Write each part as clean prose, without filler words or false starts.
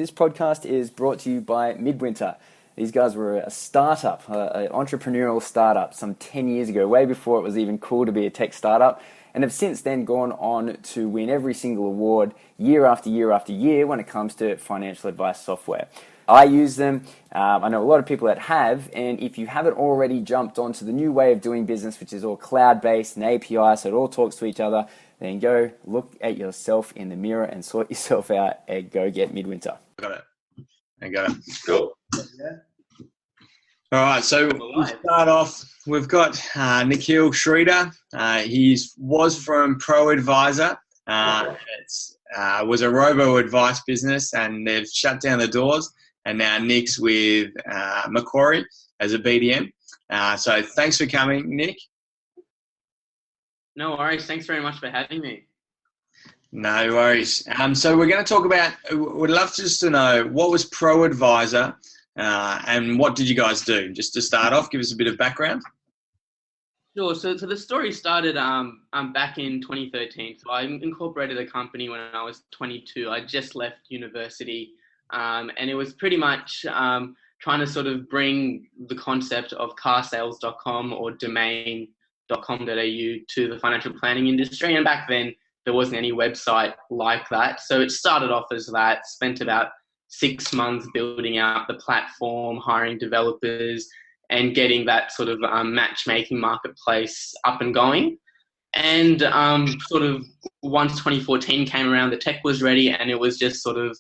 This podcast is brought to you by Midwinter. These guys were a startup, an entrepreneurial startup some 10 years ago, way before it was even cool to be a tech startup, and have since then gone on to win every single award year after year after year when it comes to financial advice software. I use them. I know a lot of people that have, and if you haven't already jumped onto the new way of doing business, which is all cloud-based and API, so it all talks to each other, then go look at yourself in the mirror and sort yourself out and go get Midwinter. Got it. I got it. Cool. Yeah. All right, so we'll start off. We've got Nikhil Screedhar. He was from Proadviser. It was a robo advice business, and they've shut down the doors. And now Nick's with Macquarie as a BDM. So thanks for coming, Nick. No worries. Thanks very much for having me. No worries. So we're going to talk about, we'd love just to know, what was Proadviser and what did you guys do? Just to start off, give us a bit of background. Sure. So the story started back in 2013. So I incorporated a company when I was 22. I just left university, and it was pretty much trying to sort of bring the concept of carsales.com or domain.com.au to the financial planning industry. And back then, there wasn't any website like that. So it started off as that, spent about 6 months building out the platform, hiring developers, and getting that sort of matchmaking marketplace up and going. And sort of once 2014 came around, the tech was ready, and it was just sort of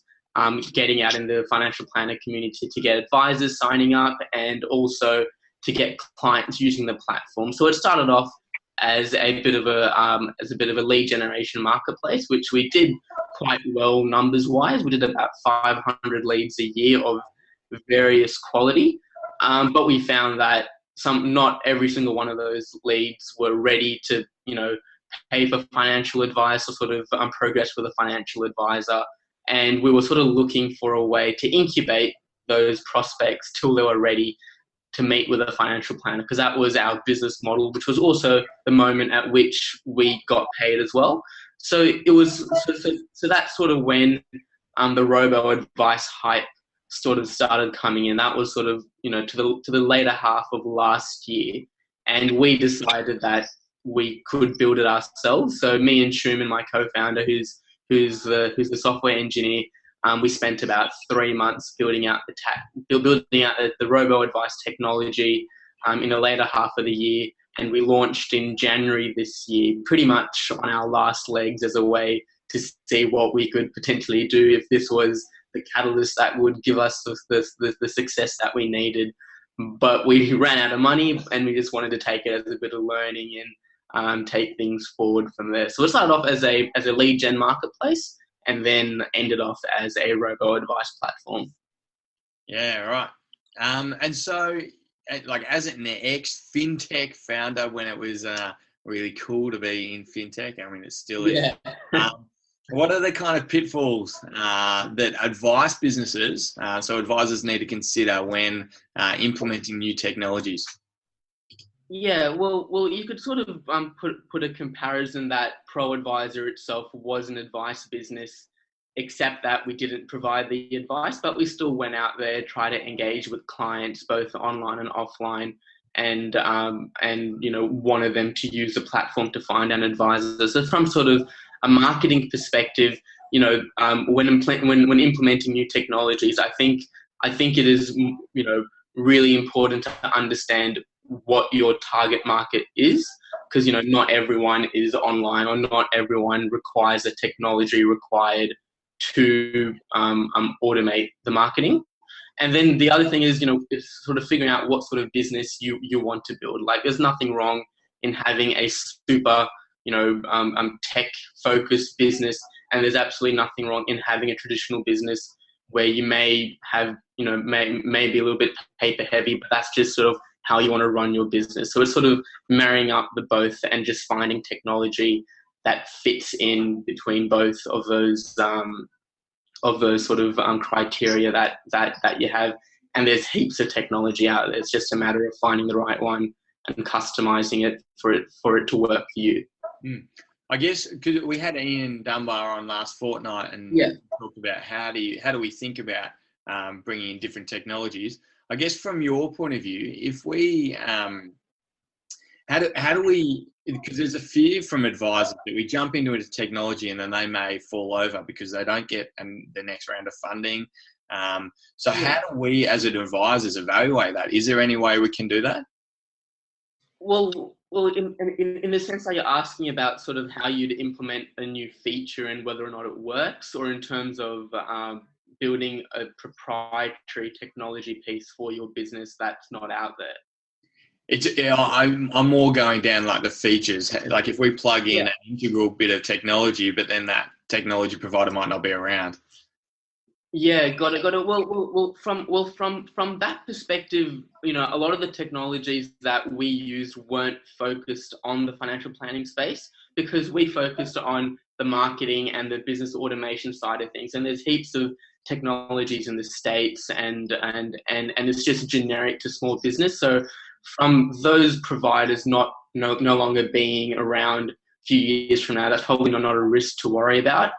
getting out in the financial planner community to get advisors signing up and also to get clients using the platform. So it started off as a bit of a lead generation marketplace, which we did quite well numbers wise. We did about 500 leads a year of various quality, but we found that not every single one of those leads were ready to pay for financial advice or sort of progress with a financial advisor, and we were sort of looking for a way to incubate those prospects till they were ready to meet with a financial planner, because that was our business model, which was also the moment at which we got paid as well. So it was so that's sort of when the robo advice hype sort of started coming in. That was sort of to the later half of last year, and we decided that we could build it ourselves. So me and Shuman, my co-founder, who's the software engineer, we spent about 3 months building out the robo advice technology in the later half of the year, and we launched in January this year, pretty much on our last legs, as a way to see what we could potentially do if this was the catalyst that would give us the success that we needed. But we ran out of money, and we just wanted to take it as a bit of learning and take things forward from there. So it started off as a lead gen marketplace, and then ended off as a robo advice platform. Yeah, right. And so, like, as an ex-Fintech founder, when it was really cool to be in Fintech, I mean, it still is. Yeah. What are the kind of pitfalls that advice businesses, so advisors, need to consider when implementing new technologies? Yeah, well, you could sort of put a comparison that Proadviser itself was an advice business, except that we didn't provide the advice, but we still went out there, try to engage with clients both online and offline, and wanted them to use the platform to find an advisor. So from sort of a marketing perspective, when implementing new technologies, I think it is really important to understand what your target market is, because not everyone is online, or not everyone requires the technology required to automate the marketing. And then the other thing is is sort of figuring out what sort of business you want to build. Like, there's nothing wrong in having a super tech focused business, and there's absolutely nothing wrong in having a traditional business where you may have may be a little bit paper heavy, but that's just sort of how you want to run your business. So it's sort of marrying up the both and just finding technology that fits in between both of those sort of criteria that you have. And there's heaps of technology out there. It's just a matter of finding the right one and customizing it for it to work for you. I guess because we had Ian Dunbar on last fortnight and talked about how do we think about bringing in different technologies. I guess from your point of view, if we how do we, because there's a fear from advisors that we jump into a technology and then they may fall over because they don't get the next round of funding. So how do we as advisors evaluate that? Is there any way we can do that? Well, in the sense that you're asking about sort of how you'd implement a new feature and whether or not it works, or in terms of building a proprietary technology piece for your business that's not out there? I'm more going down like the features. Like if we plug in an integral bit of technology, but then that technology provider might not be around. Yeah, got it. Well, from that perspective, you know, a lot of the technologies that we used weren't focused on the financial planning space because we focused on the marketing and the business automation side of things. And there's heaps of technologies in the States and it's just generic to small business. So from those providers no longer being around a few years from now, that's probably not a risk to worry about.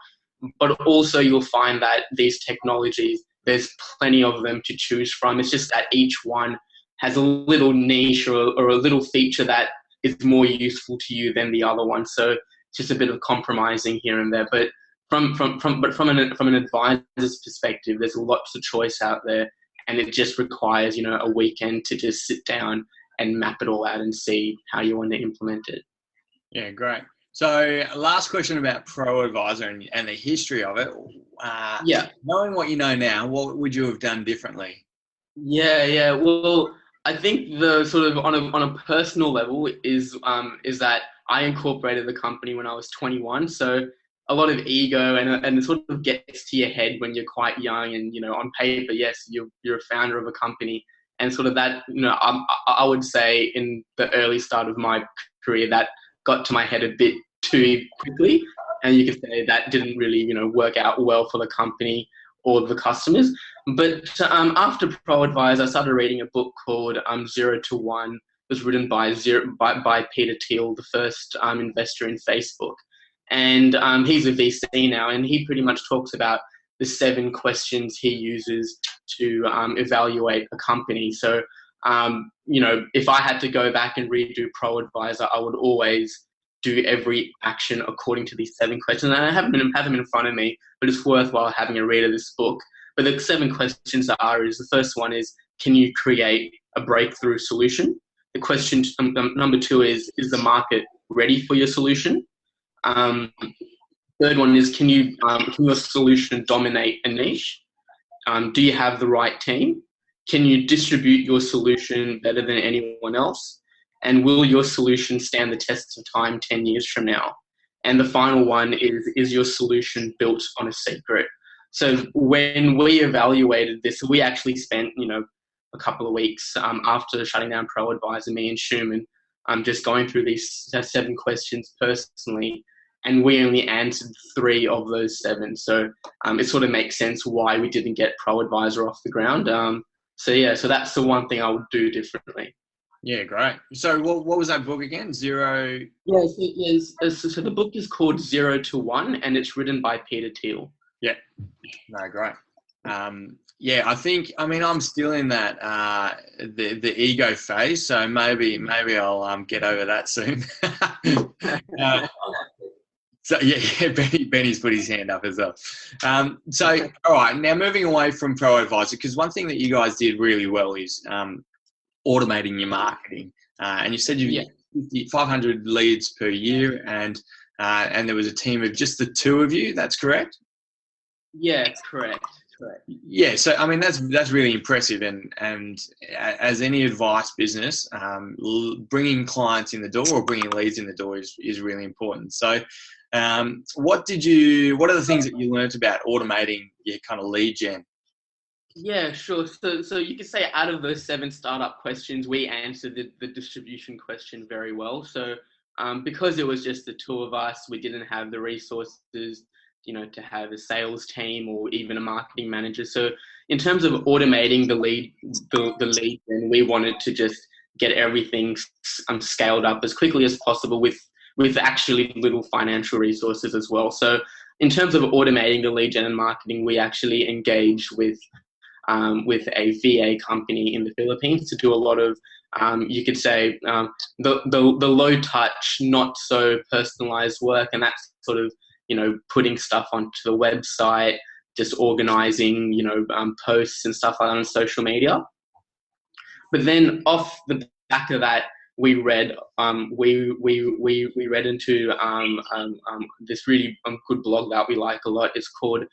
But also you'll find that these technologies, there's plenty of them to choose from. It's just that each one has a little niche or a little feature that is more useful to you than the other one. So it's just a bit of compromising here and there. But from an advisor's perspective, there's lots of choice out there, and it just requires, you know, a weekend to just sit down and map it all out and see how you want to implement it. Yeah, great. So last question about Proadviser and the history of it. Knowing what you know now, what would you have done differently? Yeah. Well, I think the sort of on a personal level is that I incorporated the company when I was 21. So a lot of ego and it sort of gets to your head when you're quite young, and, you know, on paper, yes, you're a founder of a company, and sort of that, you know, I would say in the early start of my career that got to my head a bit too quickly, and you could say that didn't really, you know, work out well for the company or the customers. But after Proadviser, I started reading a book called 0 to 1. It was written by Peter Thiel, the first investor in Facebook. And he's a VC now, and he pretty much talks about the 7 questions he uses to evaluate a company. So, you know, if I had to go back and redo Proadviser, I would always do every action according to these 7 questions. And I have them in front of me, but it's worthwhile having a read of this book. But the 7 questions is the first one is, can you create a breakthrough solution? The question number 2 is the market ready for your solution? Third one is, can your solution dominate a niche? Do you have the right team? Can you distribute your solution better than anyone else? And will your solution stand the test of time 10 years from now? And the final one is your solution built on a secret? So when we evaluated this, we actually spent, you know, a couple of weeks after shutting down Proadviser, me and Schumann, just going through these 7 questions personally, and we only answered 3 of those 7. So it sort of makes sense why we didn't get Proadviser off the ground. So that's the one thing I would do differently. Yeah, great. So what was that book again? Zero? Yeah, so the book is called 0 to 1, and it's written by Peter Thiel. Yeah. No, great. I think, I mean, I'm still in that the ego phase, so maybe I'll get over that soon. So Benny's put his hand up as well. So all right, now moving away from Proadviser, because one thing that you guys did really well is automating your marketing, and you said you 500 leads per year, and there was a team of just the 2 of you. That's correct? Yeah, correct. Yeah, so I mean that's really impressive, and as any advice business, bringing clients in the door or bringing leads in the door is really important. So, what are the things that you learnt about automating your kind of lead gen? Yeah, sure. So you could say out of those 7 startup questions, we answered the distribution question very well. So because it was just the 2 of us, we didn't have the resources, you know, to have a sales team or even a marketing manager. So in terms of automating the lead, then we wanted to just get everything scaled up as quickly as possible with with actually little financial resources as well. So in terms of automating the lead gen and marketing, we actually engage with a VA company in the Philippines to do a lot of, you could say, the low touch, not so personalized work, and that's sort of, putting stuff onto the website, just organizing, posts and stuff like that on social media. But then off the back of that, we read into this really good blog that we like a lot. It's called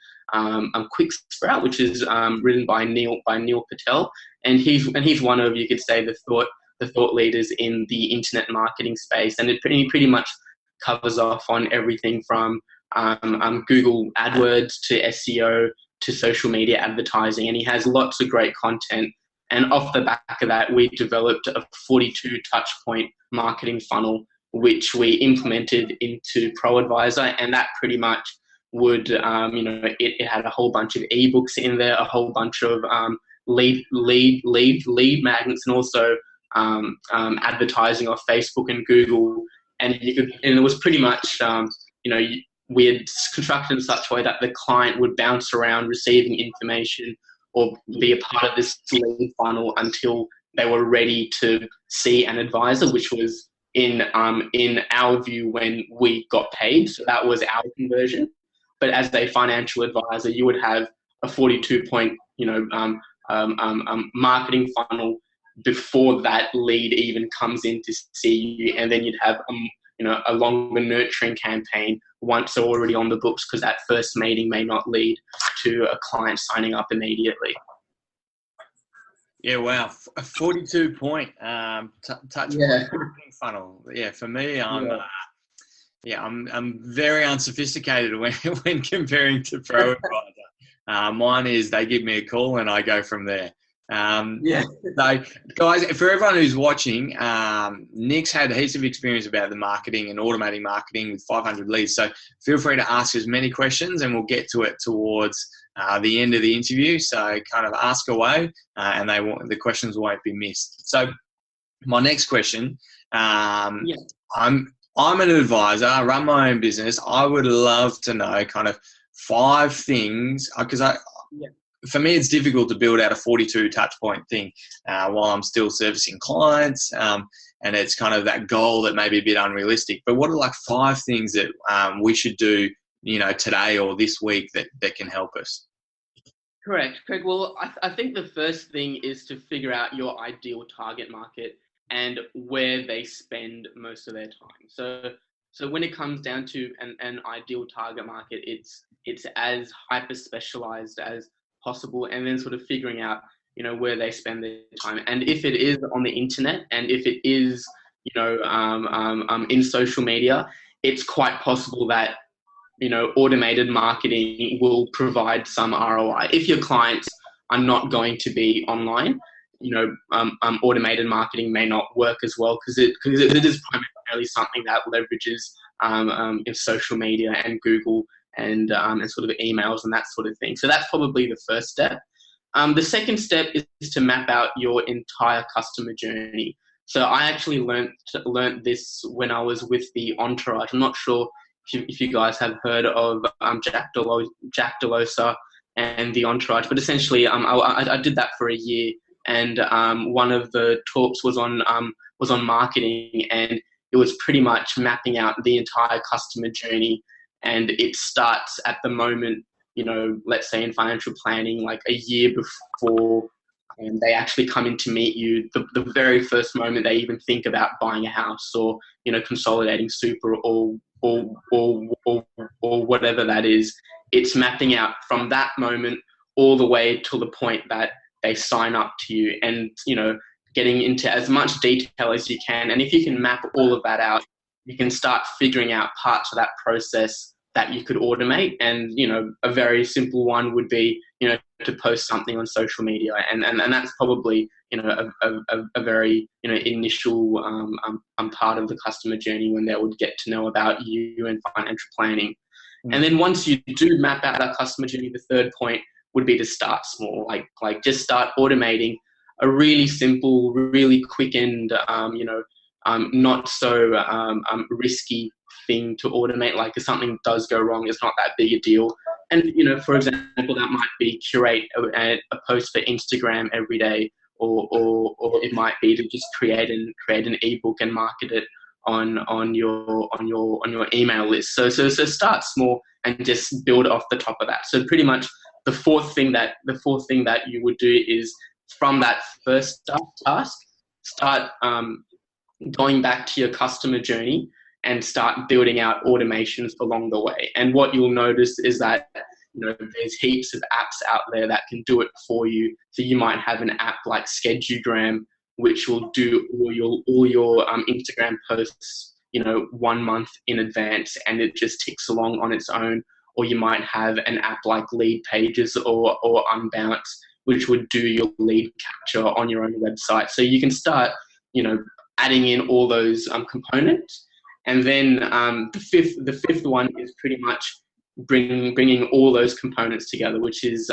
Quick Sprout, which is written by Neil Patel, and he's one of, you could say, the thought leaders in the internet marketing space, and it pretty much covers off on everything from Google AdWords to SEO to social media advertising, and he has lots of great content. And off the back of that, we developed a 42 touch point marketing funnel, which we implemented into Proadviser, and that pretty much would, it had a whole bunch of ebooks in there, a whole bunch of lead magnets, and also advertising off Facebook and Google. And it was pretty much, we had constructed in such a way that the client would bounce around receiving information or be a part of this lead funnel until they were ready to see an advisor, which was in our view when we got paid. So that was our conversion. But as a financial advisor, you would have a 42-point, marketing funnel before that lead even comes in to see you, and then you'd have a longer nurturing campaign once they're already on the books, because that first meeting may not lead to a client signing up immediately. Yeah, wow, a 42-point touch point funnel. Yeah, for me, I'm very unsophisticated when comparing to Proadviser. Mine is they give me a call and I go from there. So, guys, for everyone who's watching, Nick's had heaps of experience about the marketing and automating marketing with 500 leads. So feel free to ask as many questions, and we'll get to it towards the end of the interview. So kind of ask away, and the questions won't be missed. So my next question, I'm an advisor. I run my own business. I would love to know kind of 5 things, because for me, it's difficult to build out a 42 touch point thing while I'm still servicing clients. And it's kind of that goal that may be a bit unrealistic. But what are like 5 things that we should do, today or this week that can help us? Correct. Well, I think the first thing is to figure out your ideal target market and where they spend most of their time. So when it comes down to an ideal target market, it's as hyper specialized as possible, and then sort of figuring out where they spend their time. And if it is on the internet, and if it is in social media, it's quite possible that automated marketing will provide some ROI. If your clients are not going to be online, automated marketing may not work as well, because it is primarily something that leverages in social media and Google and sort of emails and that sort of thing. So that's probably the first step. The second step is to map out your entire customer journey. So I actually learnt this when I was with the Entourage. I'm not sure if you guys have heard of Jack Delosa and the Entourage, but essentially I did that for a year, and one of the talks was on marketing, and it was pretty much mapping out the entire customer journey. And it starts at the moment, let's say in financial planning, like a year before they actually come in to meet you, the very first moment they even think about buying a house or, consolidating super or whatever that is. It's mapping out from that moment all the way till the point that they sign up to you, and, getting into as much detail as you can. And if you can map all of that out, you can start figuring out parts of that process that you could automate. And, a very simple one would be, to post something on social media. And that's probably, a very, initial part of the customer journey when they would get to know about you and financial planning. And then once you do map out that customer journey, the third point would be to start small, like just start automating a really simple, really quick and, not so risky thing to automate. Like if something does go wrong, it's not that big a deal. And, for example, that might be curate a post for Instagram every day, or it might be to just create an ebook and market it on your email list. So start small and just build off the top of that. So pretty much the fourth thing that you would do is, from that first task, start going back to your customer journey and start building out automations along the way. And what you'll notice is that there's heaps of apps out there that can do it for you. So you might have an app like Schedugram, which will do all your Instagram posts 1 month in advance, and it just ticks along on its own. Or you might have an app like Lead Pages or Unbounce, which would do your lead capture on your own website. So you can start adding in all those components. And then the fifth one is pretty much bringing all those components together, which is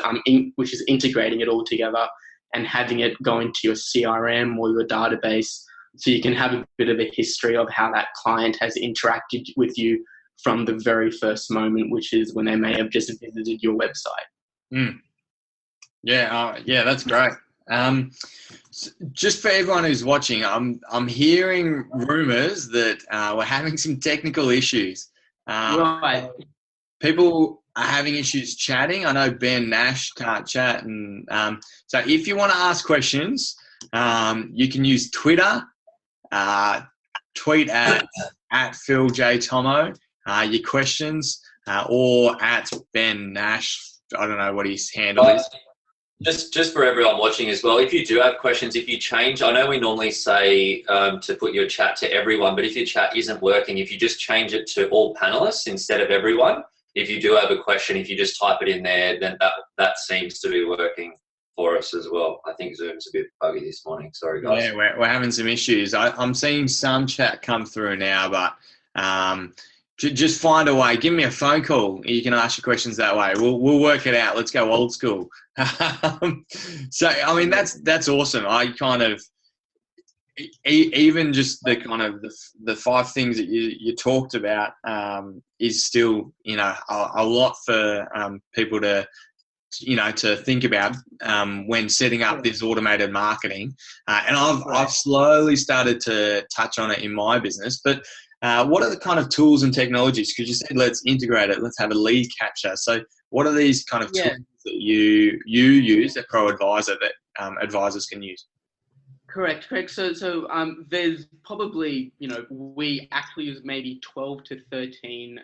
integrating it all together and having it go into your CRM or your database, so you can have a bit of a history of how that client has interacted with you from the very first moment, which is when they may have just visited your website. Yeah, that's great. Just for everyone who's watching, I'm hearing rumors that we're having some technical issues. Right. People are having issues chatting. I know Ben Nash can't chat, and so if you want to ask questions, you can use Twitter, tweet at Phil J Tomo your questions, or at Ben Nash. I don't know what his handle is. Just for everyone watching as well, if you do have questions, if you change, I know we normally say to put your chat to everyone, but if your chat isn't working, if you just change it to all panelists instead of everyone, if you do have a question, if you just type it in there, then that seems to be working for us as well. I think Zoom's a bit buggy this morning. Sorry, guys. Yeah, we're having some issues. I'm seeing some chat come through now, but just find a way. Give me a phone call. You can ask your questions that way. We'll work it out. Let's go old school. So, I mean, that's awesome. I kind of, even just the kind of the 5 things that you talked about is still, a lot for people to, to think about when setting up this automated marketing. And I've slowly started to touch on it in my business, but what are the kind of tools and technologies? Because you said, let's integrate it. Let's have a lead capture. So what are these kind of tools that you use at Proadviser that advisors can use? Correct. So there's probably, we actually use maybe 12 to 13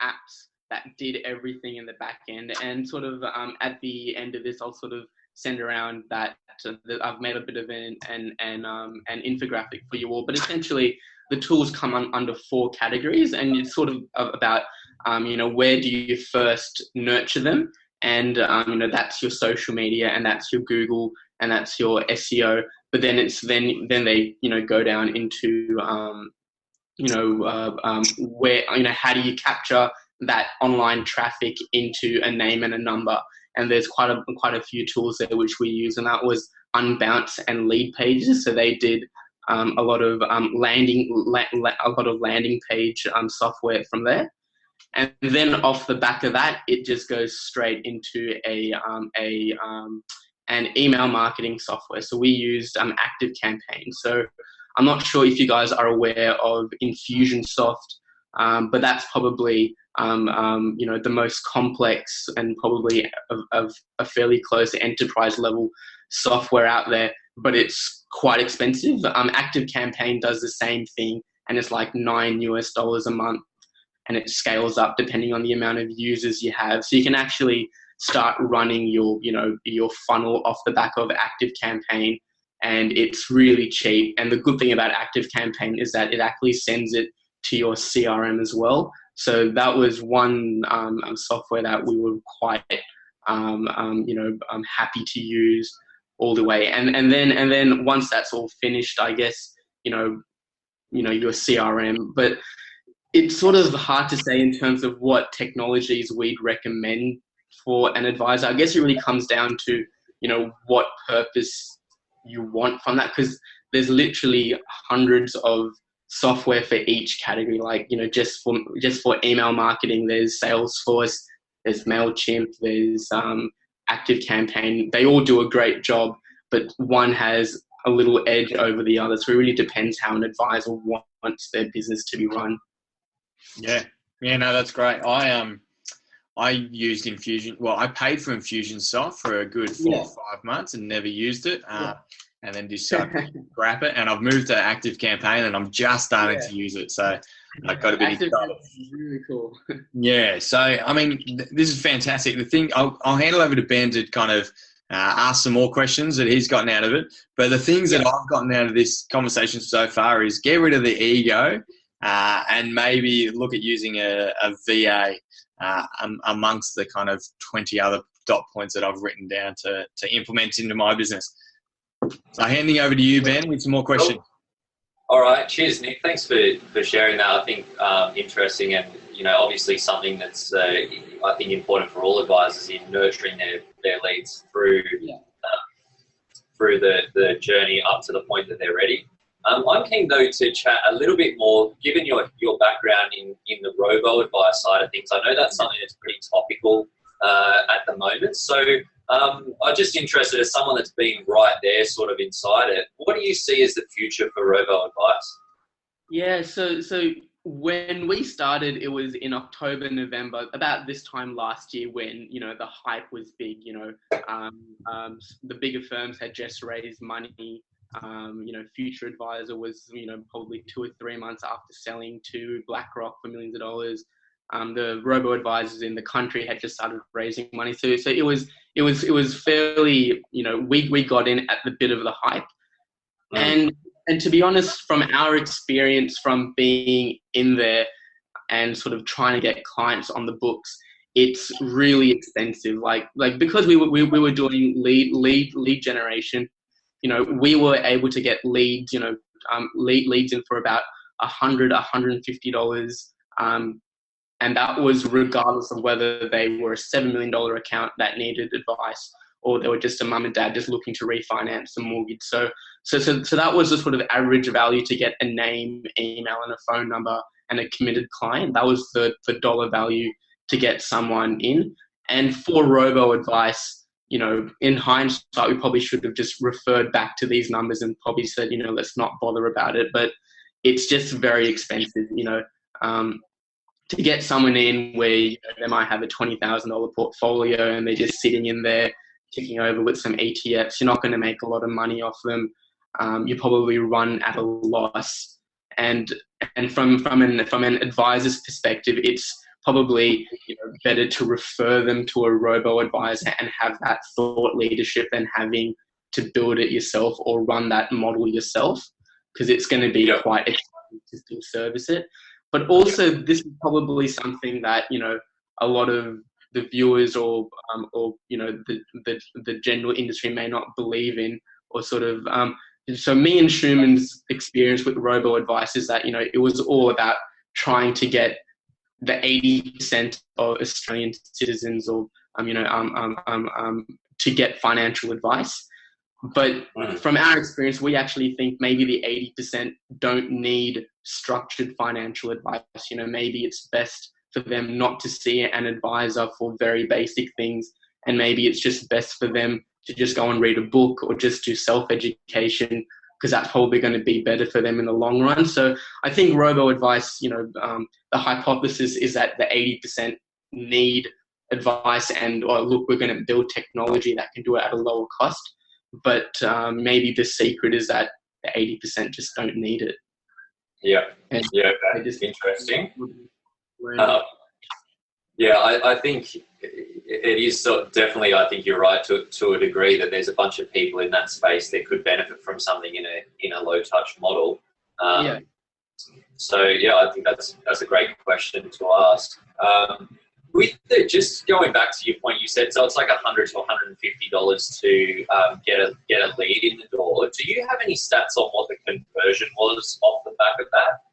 apps that did everything in the back end. And sort of at the end of this, I'll sort of send around that I've made a bit of an infographic for you all. But essentially, the tools come under 4 categories, and it's sort of about, where do you first nurture them? And, that's your social media, and that's your Google, and that's your SEO. But then then they, go down into, where, how do you capture that online traffic into a name and a number? And there's quite a few tools there which we use, and that was Unbounce and Lead Pages. So they did a lot of landing page software from there. And then off the back of that, it just goes straight into an email marketing software. So we used Active Campaign. So I'm not sure if you guys are aware of Infusionsoft, but that's probably the most complex and probably of a fairly close enterprise level software out there, but it's quite expensive. Active Campaign does the same thing, and it's like $9 a month, and it scales up depending on the amount of users you have. So you can actually start running your funnel off the back of Active Campaign, and it's really cheap. And the good thing about Active Campaign is that it actually sends it to your CRM as well. So that was one software that we were quite happy to use all the way. And then once that's all finished, I guess your CRM. But it's sort of hard to say in terms of what technologies we'd recommend for an advisor. I guess it really comes down to what purpose you want from that, because there's literally hundreds of software for each category. Like, just for email marketing, there's Salesforce, there's MailChimp, there's ActiveCampaign. They all do a great job, but one has a little edge over the other. So it really depends how an advisor wants their business to be run. Yeah, no, that's great. I used Infusion. Well, I paid for Infusionsoft for a good 4 or 5 months and never used it. And then just scrap it. And I've moved to ActiveCampaign and I'm just starting to use it. So I got a bit excited. Really cool. Yeah. So, I mean, this is fantastic. The thing, I'll hand it over to Ben to kind of ask some more questions that he's gotten out of it. But the things that I've gotten out of this conversation so far is get rid of the ego and maybe look at using a VA amongst the kind of 20 other dot points that I've written down to implement into my business. So handing over to you, Ben, with some more questions. All right. Cheers, Nick. Thanks for sharing that. I think interesting and, obviously something that's, I think, important for all advisors in nurturing their leads through the journey up to the point that they're ready. I'm keen, though, to chat a little bit more, given your background in the robo-advice side of things. I know that's something that's pretty topical at the moment. So I'm just interested, as someone that's been right there sort of inside it, what do you see as the future for robo-advice? Yeah, so when we started, it was in October, November, about this time last year when, the hype was big. The bigger firms had just raised money. Future Advisor was, probably 2 or 3 months after selling to BlackRock for millions of dollars. The robo advisors in the country had just started raising money. So it was fairly, we got in at the bit of the hype. And to be honest, from our experience from being in there and sort of trying to get clients on the books, it's really expensive. Like because we were doing lead generation, we were able to get leads, leads in for about $100, $150. And that was regardless of whether they were a $7 million account that needed advice or they were just a mum and dad just looking to refinance a mortgage. So that was the sort of average value to get a name, email, and a phone number and a committed client. That was the dollar value to get someone in. And for robo advice, in hindsight, we probably should have just referred back to these numbers and probably said, let's not bother about it. But it's just very expensive, to get someone in where they might have a $20,000 portfolio and they're just sitting in there ticking over with some ETFs. You're not going to make a lot of money off them. You probably run at a loss. And from an advisor's perspective, it's probably better to refer them to a robo advisor and have that thought leadership than having to build it yourself or run that model yourself, because it's going to be quite expensive to still service it. But also, this is probably something that a lot of the viewers or the general industry may not believe in, or sort of. So me and Schumann's experience with robo advice is that it was all about trying to get the 80% of Australian citizens, or to get financial advice. But from our experience, we actually think maybe the 80% don't need structured financial advice. Maybe it's best for them not to see an advisor for very basic things. And maybe it's just best for them to just go and read a book or just do self-education, because that's probably going to be better for them in the long run. So I think robo advice, the hypothesis is that the 80% need advice and, look, we're going to build technology that can do it at a lower cost. But maybe the secret is that the 80% just don't need it. Yeah, that's interesting. I think it is definitely, I think you're right to a degree that there's a bunch of people in that space that could benefit from something in a low touch model. So I think that's a great question to ask. Just going back to your point, you said so it's like $100 to $150 to get a lead in the door. Do you have any stats on what the conversion was off the back of that?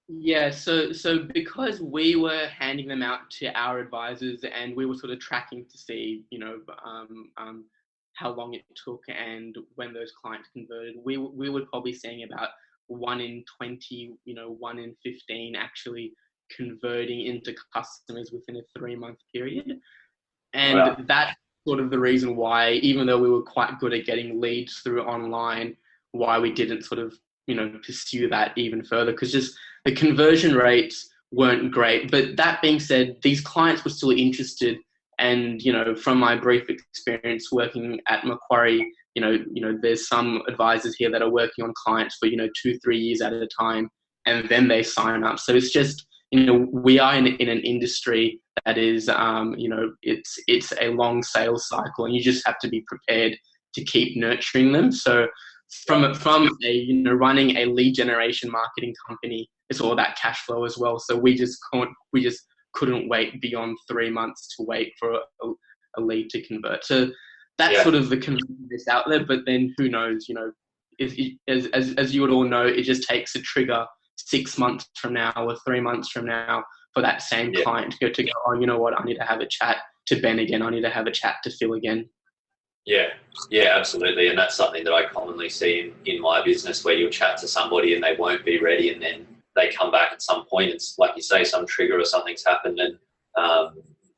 Yeah, so because we were handing them out to our advisors and we were sort of tracking to see, how long it took and when those clients converted, we were probably seeing about 1 in 20, 1 in 15 actually converting into customers within a 3-month period. And that's sort of the reason why, even though we were quite good at getting leads through online, why we didn't sort of, pursue that even further, because just the conversion rates weren't great. But that being said, these clients were still interested. And, from my brief experience working at Macquarie, there's some advisors here that are working on clients for, 2-3 years at a time, and then they sign up. So it's just, we are in an industry that is, it's a long sales cycle, and you just have to be prepared to keep nurturing them. So from a, running a lead generation marketing company, it's all about cash flow as well. So we just couldn't wait beyond 3 months to wait for a lead to convert. So that's sort of the conversion is out there. But then who knows, as you would all know, it just takes a trigger 6 months from now or 3 months from now for that same client to go, oh, you know what, I need to have a chat to Ben again. I need to have a chat to Phil again. Yeah, absolutely. And that's something that I commonly see in my business, where you'll chat to somebody and they won't be ready, and then they come back at some point. It's like you say, some trigger or something's happened, and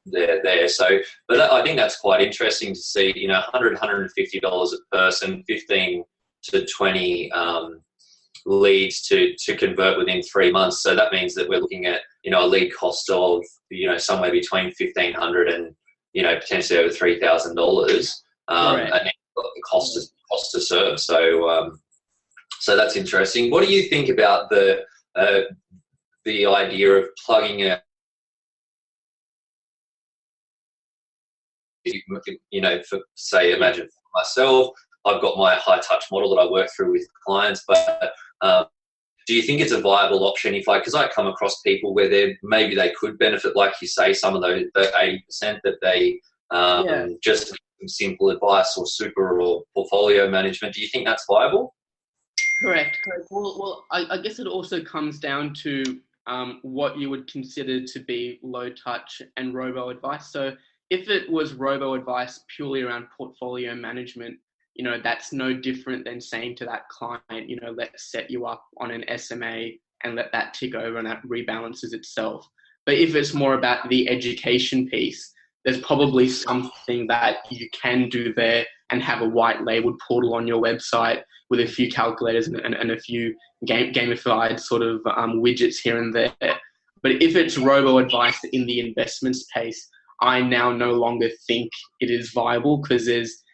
they're there. So, but I think that's quite interesting to see, $100, $150 a person, 15 to 20 leads to convert within 3 months. So that means that we're looking at, a lead cost of, somewhere between $1,500 and, potentially over $3,000. And then the cost to serve. So, so that's interesting. What do you think about the idea of plugging a, for say, imagine for myself, I've got my high touch model that I work through with clients, but do you think it's a viable option because I come across people where maybe they could benefit, like you say, some of the 80% that they just some simple advice or super or portfolio management. Do you think that's viable? Correct. Well, I guess it also comes down to what you would consider to be low touch and robo advice. So if it was robo advice purely around portfolio management, that's no different than saying to that client, let's set you up on an SMA and let that tick over and that rebalances itself. But if it's more about the education piece, there's probably something that you can do there and have a white labeled portal on your website with a few calculators and a few gamified sort of widgets here and there. But if it's robo advice in the investment space, I now no longer think it is viable, because there's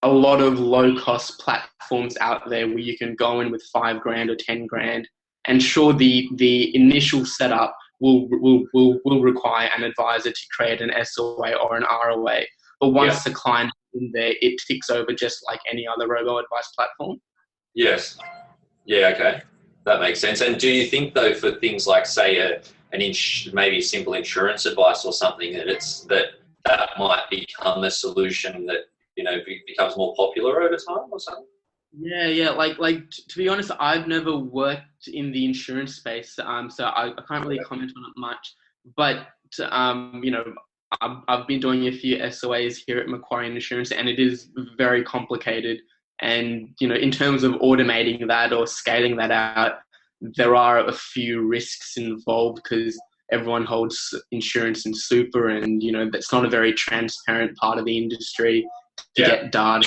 a lot of low cost platforms out there where you can go in with $5,000 or $10,000, and sure, the initial setup will require an advisor to create an SOA or an ROA. But once the client is in there, it ticks over just like any other robo advice platform. Yes. Yeah. Okay. That makes sense. And do you think, though, for things like, say, maybe simple insurance advice or something, that might become a solution that becomes more popular over time or something? Yeah. Like to be honest, I've never worked in the insurance space, so I can't really comment on it much. But I've been doing a few SOAs here at Macquarie Insurance, and it is very complicated. And in terms of automating that or scaling that out, there are a few risks involved, because everyone holds insurance and super, and that's not a very transparent part of the industry to get data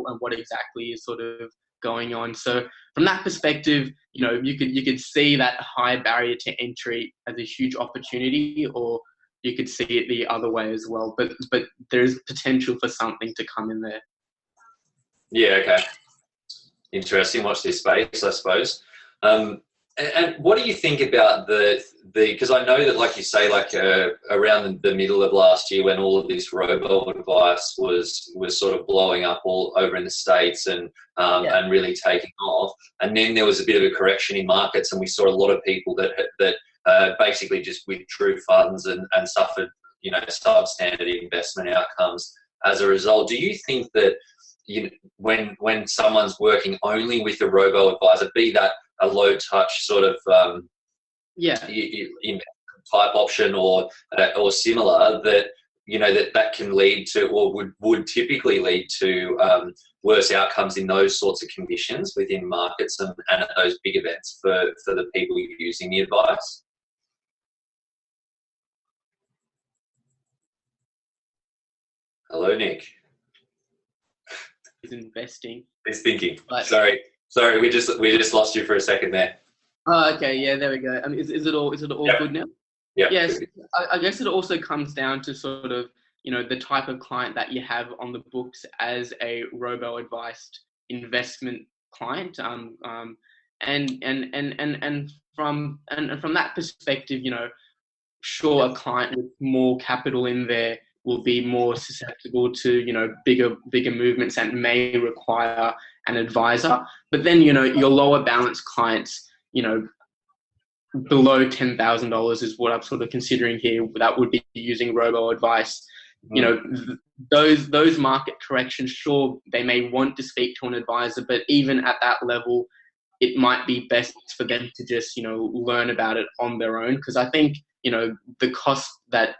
and what exactly is sort of going on. So from that perspective, you could see that high barrier to entry as a huge opportunity, or you could see it the other way as well. But there's potential for something to come in there. Yeah. Okay. Interesting. Watch this space, I suppose. And what do you think about because I know that, like you say, around the middle of last year, when all of this robo advice was sort of blowing up all over in the States and really taking off, and then there was a bit of a correction in markets, and we saw a lot of people that basically just withdrew funds and suffered, substandard investment outcomes as a result. Do you think that when someone's working only with a robo advisor, be that a low touch sort of type option or similar, that that can lead to, or would typically lead to worse outcomes in those sorts of conditions within markets and at those big events for the people using the advice? Hello, Nick. Is investing. He's thinking. But, Sorry, we just lost you for a second there. Oh, okay. Yeah, there we go. I mean, is it all Yep. good now? Yeah. Yes. I guess it also comes down to sort of, the type of client that you have on the books as a robo-advised investment client. And from that perspective, sure, a client with more capital in there will be more susceptible to, bigger movements and may require an advisor. But then, your lower balance clients, below $10,000 is what I'm sort of considering here. That would be using robo advice. Those market corrections, sure, they may want to speak to an advisor, but even at that level, it might be best for them to just, learn about it on their own. Because I think, the cost that,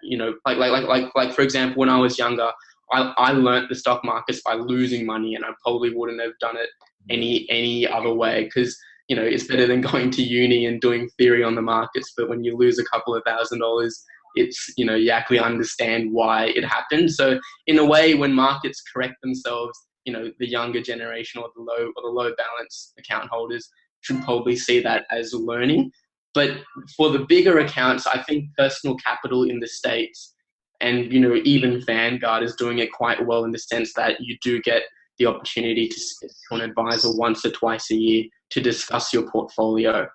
like for example, when I was younger, I learnt the stock markets by losing money, and I probably wouldn't have done it any other way. Because it's better than going to uni and doing theory on the markets. But when you lose a couple of $1,000s, it's, you actually understand why it happened. So in a way, when markets correct themselves, the younger generation or the low balance account holders should probably see that as learning. But for the bigger accounts, I think Personal Capital in the States and, even Vanguard is doing it quite well, in the sense that you do get the opportunity to speak to an advisor once or twice a year to discuss your portfolio.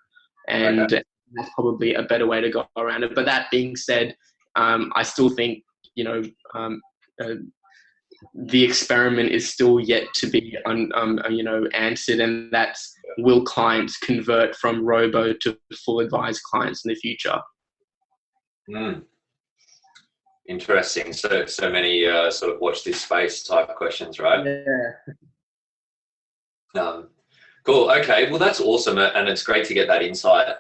And that's probably a better way to go around it. But that being said, I still think, the experiment is still yet to be, answered. And that's, will clients convert from robo to full advised clients in the future? Interesting. So many sort of watch this space type questions, right? Yeah. Cool. Okay. Well, that's awesome, and it's great to get that insight,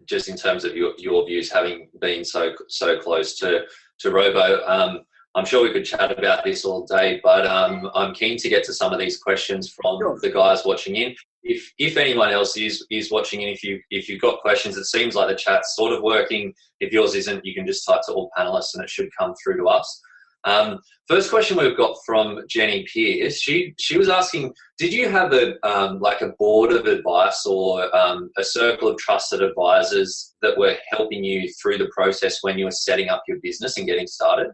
just in terms of your views, having been so close to robo. I'm sure we could chat about this all day, but I'm keen to get to some of these questions from the guys watching in. If anyone else is watching in, if you've got questions, it seems like the chat's sort of working. If yours isn't, you can just type to all panelists and it should come through to us. First question we've got from Jenny Pierce. She was asking, did you have a board of advice or a circle of trusted advisors that were helping you through the process when you were setting up your business and getting started?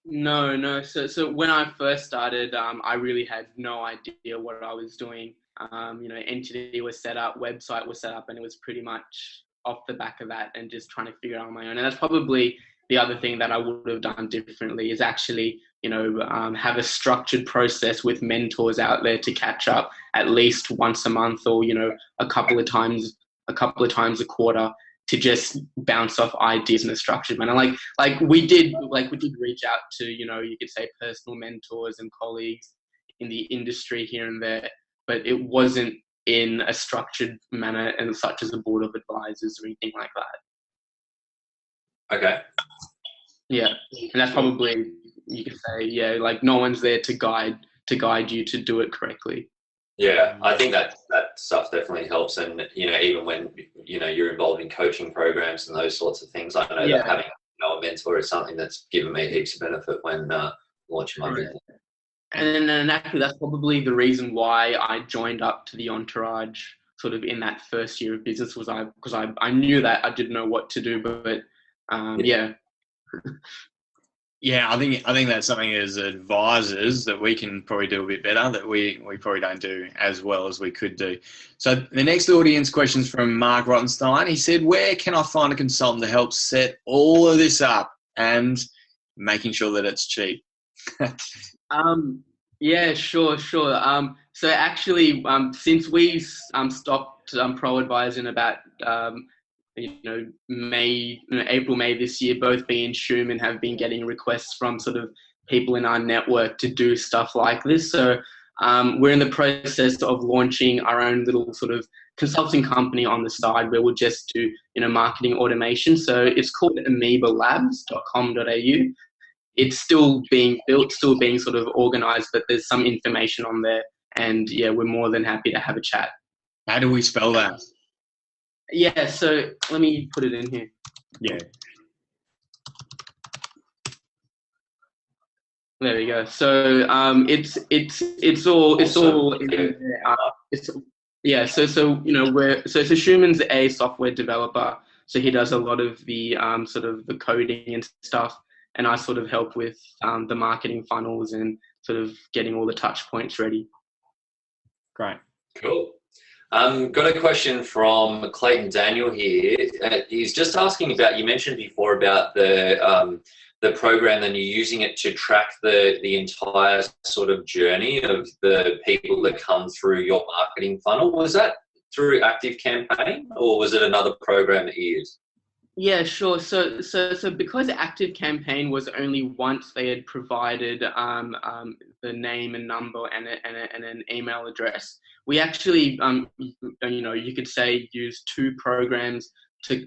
No. So when I first started, I really had no idea what I was doing. Entity was set up, website was set up, and it was pretty much off the back of that and just trying to figure it out on my own. And that's probably the other thing that I would have done differently, is actually, have a structured process with mentors out there to catch up at least once a month, or, a couple of times a quarter, to just bounce off ideas in a structured manner. Like we did reach out to, you could say personal mentors and colleagues in the industry here and there, but it wasn't in a structured manner, and such as a board of advisors or anything like that. Okay. Yeah, and that's probably, you could say, like no one's there to guide you to do it correctly. Yeah, I think that stuff definitely helps, and even when you're involved in coaching programs and those sorts of things, I know that having a mentor is something that's given me heaps of benefit when launching my business. And actually, that's probably the reason why I joined up to the entourage sort of in that first year of business, was because I knew that I didn't know what to do, but yeah. Yeah, I think that's something as advisors that we can probably do a bit better, that we probably don't do as well as we could do. So the next audience question is from Mark Rottenstein. He said, where can I find a consultant to help set all of this up and making sure that it's cheap? Yeah, sure. So actually, since we stopped Proadviser in about April, May this year, both me and Schumann have been getting requests from sort of people in our network to do stuff like this. So we're in the process of launching our own little sort of consulting company on the side, where we'll just do marketing automation. So it's called amoebalabs.com.au. It's still being built, still being sort of organized, but there's some information on there And yeah, we're more than happy to have a chat. How do we spell that? Yeah, so let me put it in here. Yeah. There we go. So it's all in there. So Schumann's a software developer, so he does a lot of the sort of the coding and stuff, and I sort of help with the marketing funnels and sort of getting all the touch points ready. Great. Cool. Got a question from Clayton Daniel here. He's just asking about, you mentioned before about the program and you're using it to track the entire sort of journey of the people that come through your marketing funnel. Was that through ActiveCampaign or was it another program that you used? Yeah, sure. So because ActiveCampaign was only once they had provided the name and number and an email address, we actually you could say use two programs to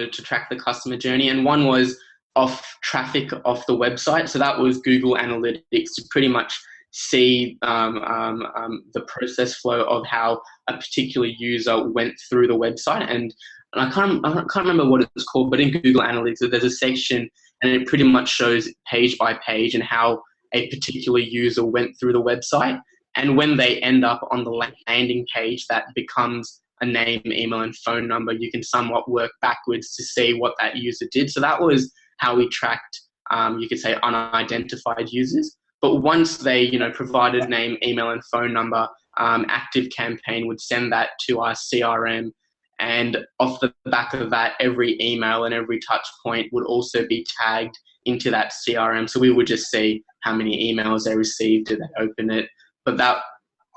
track the customer journey, and one was off traffic off the website. So that was Google Analytics to pretty much see the process flow of how a particular user went through the website. And I can't remember what it's called, but in Google Analytics, there's a section and it pretty much shows page by page and how a particular user went through the website. And when they end up on the landing page, that becomes a name, email, and phone number. You can somewhat work backwards to see what that user did. So that was how we tracked, you could say, unidentified users. But once they, provided name, email, and phone number, ActiveCampaign would send that to our CRM. And off the back of that, every email and every touch point would also be tagged into that CRM. So we would just see how many emails they received, did they open it. But that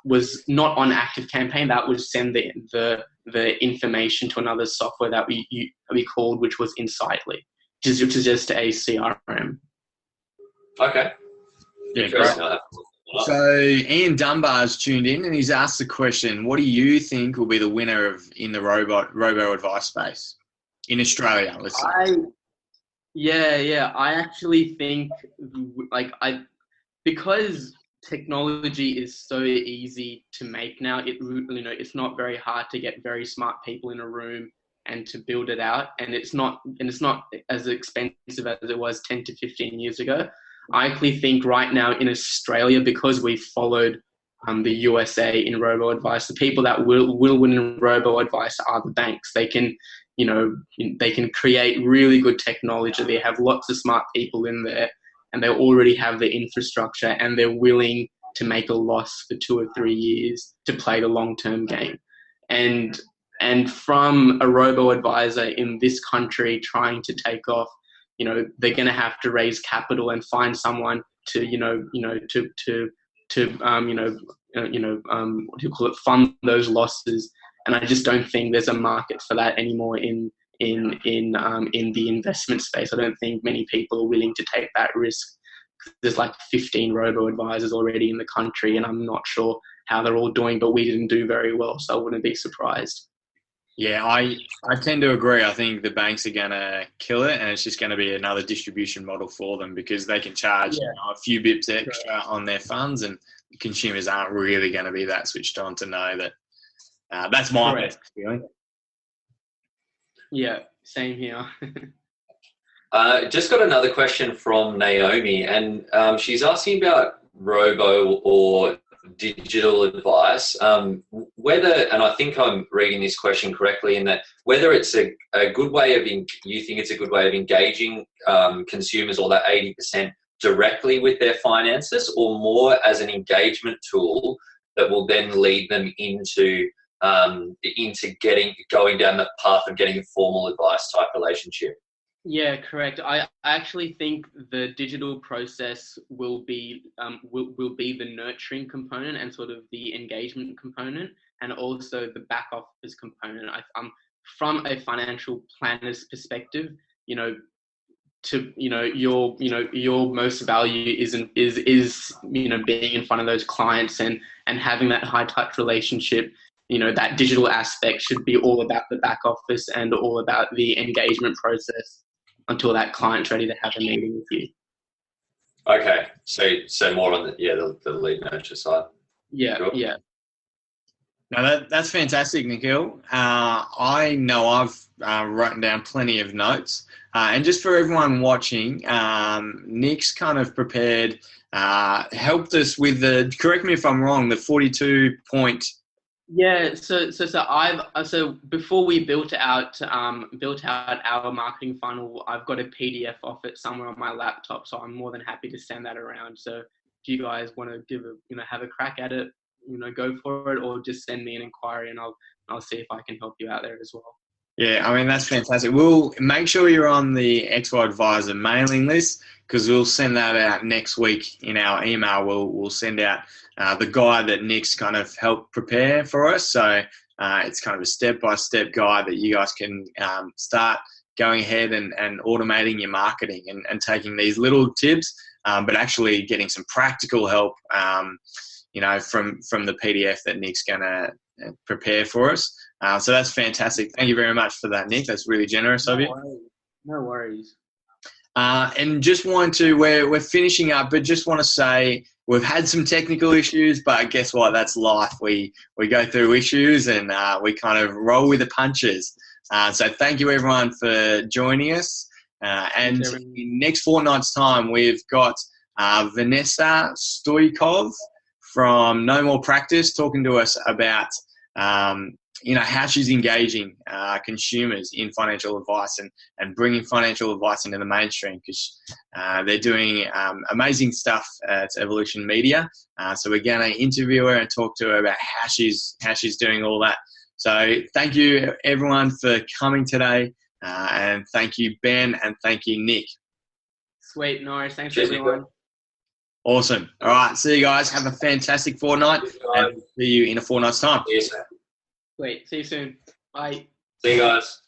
was not on ActiveCampaign. That would send the information to another software that we called, which was Insightly, which is just a CRM. Okay. Yeah, great. So Ian Dunbar's tuned in and he's asked the question, what do you think will be the winner in the robo advice space in Australia? Let's say. I actually think because technology is so easy to make now, it's not very hard to get very smart people in a room and to build it out, and it's not as expensive as it was 10 to 15 years ago. I actually think right now in Australia, because we followed the USA in robo-advice, the people that will win in robo-advice are the banks. They can, they can create really good technology. They have lots of smart people in there and they already have the infrastructure and they're willing to make a loss for 2 or 3 years to play the long-term game. And from a robo-advisor in this country trying to take off, they're going to have to raise capital and find someone to, fund those losses. And I just don't think there's a market for that anymore in the investment space. I don't think many people are willing to take that risk. There's like 15 robo-advisors already in the country, and I'm not sure how they're all doing, but we didn't do very well, so I wouldn't be surprised. Yeah, I tend to agree. I think the banks are going to kill it, and it's just going to be another distribution model for them because they can charge a few bips extra on their funds, and consumers aren't really going to be that switched on to know that. That's my best feeling. Yeah, same here. Just got another question from Naomi, and she's asking about robo or digital advice, whether, and I think I'm reading this question correctly, in that whether it's a good way of, you think it's a good way of engaging consumers, or that 80% directly with their finances, or more as an engagement tool that will then lead them into going down the path of getting a formal advice type relationship. Yeah, correct. I actually think the digital process will be the nurturing component and sort of the engagement component, and also the back office component. From a financial planner's perspective, your most value is being in front of those clients and having that high touch relationship. That digital aspect should be all about the back office and all about the engagement process until that client's ready to have a meeting with you. Okay, so more on the lead nurture side. Yeah, Cool. yeah. No, that's fantastic, Nikhil. I know I've written down plenty of notes. And just for everyone watching, Nick's kind of prepared, helped us with correct me if I'm wrong, the 42 point. Yeah, so before we built out our marketing funnel, I've got a PDF of it somewhere on my laptop, so I'm more than happy to send that around. So if you guys want to have a crack at it, go for it, or just send me an inquiry and I'll see if I can help you out there as well. Yeah, I mean, that's fantastic. We'll make sure you're on the Proadviser mailing list, because we'll send that out next week in our email. We'll send out the guide that Nick's kind of helped prepare for us. So it's kind of a step-by-step guide that you guys can start going ahead and automating your marketing and taking these little tips, but actually getting some practical help, from the PDF that Nick's going to prepare for us. So that's fantastic. Thank you very much for that, Nick. That's really generous of you. No worries. And just want to, we're finishing up, but just want to say we've had some technical issues, but guess what? That's life. We go through issues and we kind of roll with the punches. So thank you everyone for joining us. And in next fortnight's time, we've got Vanessa Stoikov from No More Practice talking to us about how she's engaging consumers in financial advice and bringing financial advice into the mainstream, because they're doing amazing stuff at Evolution Media. So we're going to interview her and talk to her about how she's doing all that. So thank you everyone for coming today, and thank you Ben, and thank you Nick. Sweet, Norris. Thanks everyone. Awesome. All right, see you guys. Have a fantastic fortnight, and see you in a fortnight's time. Yes. Wait, see you soon. Bye. See you guys.